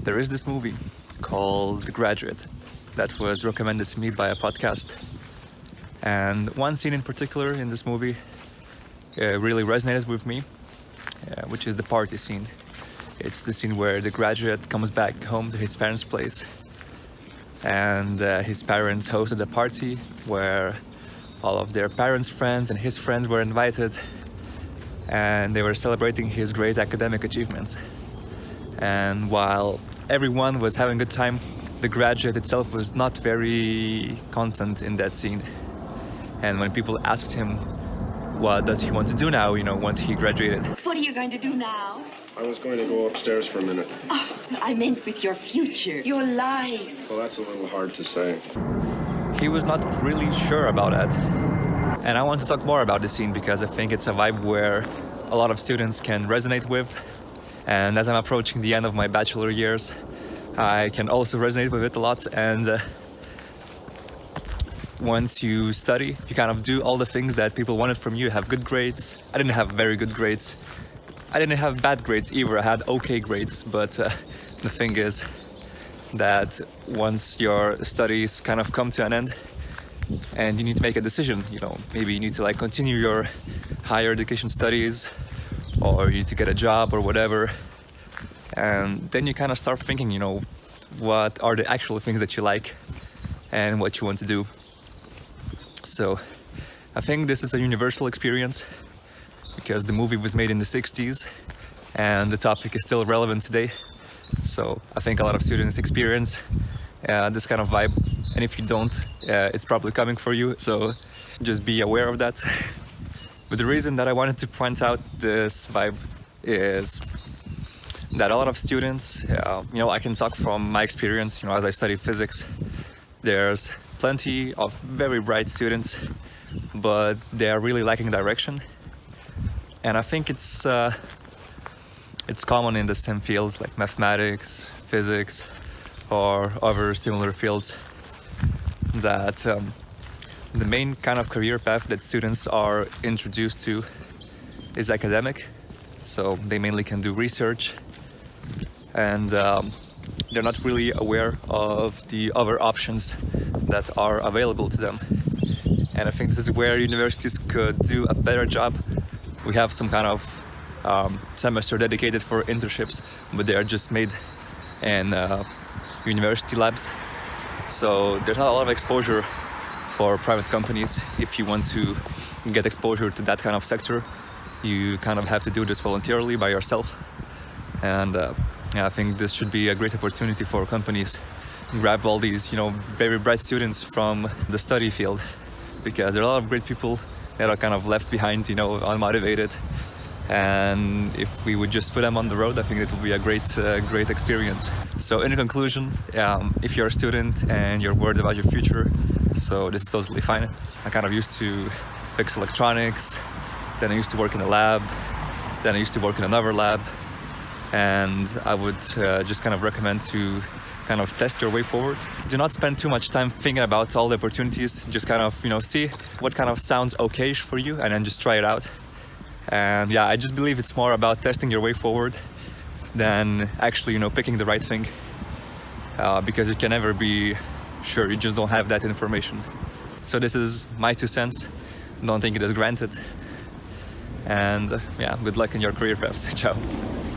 There is this movie called The Graduate that was recommended to me by a podcast. And one scene in particular in this movie really resonated with me, which is the party scene. It's the scene where the graduate comes back home to his parents' place, and his parents hosted a party where all of their parents' friends and his friends were invited, and they were celebrating his great academic achievements. And while everyone was having a good time, the graduate itself was not very content in that scene. And when people asked him what does he want to do now, once he graduated. What are you going to do now? I was going to go upstairs for a minute. Oh, I meant with your future, your life. Well, that's a little hard to say. He was not really sure about that. And I want to talk more about this scene because I think it's a vibe where a lot of students can resonate with. And as I'm approaching the end of my bachelor years, I can also resonate with it a lot. And once you study, you kind of do all the things that people wanted from you. Have good grades. I didn't have very good grades. I didn't have bad grades either. I had okay grades. But the thing is that once your studies kind of come to an end and you need to make a decision, maybe you need to continue your higher education studies, or you need to get a job or whatever. And then you kind of start thinking, what are the actual things that you like and what you want to do. So I think this is a universal experience because the movie was made in the 60s and the topic is still relevant today. So I think a lot of students experience this kind of vibe. And if you don't, it's probably coming for you. So just be aware of that. But the reason that I wanted to point out this vibe is that a lot of students, I can talk from my experience, as I study physics. There's plenty of very bright students, but they are really lacking direction. And I think it's common in the STEM fields like mathematics, physics, or other similar fields that the main kind of career path that students are introduced to is academic. So they mainly can do research, and they're not really aware of the other options that are available to them. And I think this is where universities could do a better job. We have some kind of semester dedicated for internships, but they are just made in university labs. So there's not a lot of exposure for private companies. If you want to get exposure to that kind of sector, you kind of have to do this voluntarily by yourself. And I think this should be a great opportunity for companies to grab all these, very bright students from the study field, because there are a lot of great people that are kind of left behind, unmotivated. And if we would just put them on the road, I think it would be a great experience. So in conclusion, if you're a student and you're worried about your future, so this is totally fine. I kind of used to fix electronics, then I used to work in a lab, then I used to work in another lab. And I would just kind of recommend to kind of test your way forward. Do not spend too much time thinking about all the opportunities. Just kind of, see what kind of sounds okay for you and then just try it out. And I just believe it's more about testing your way forward than actually, picking the right thing. Because you can never be sure, you just don't have that information. So this is my 2 cents. Don't think it is granted. And good luck in your career paths. Ciao.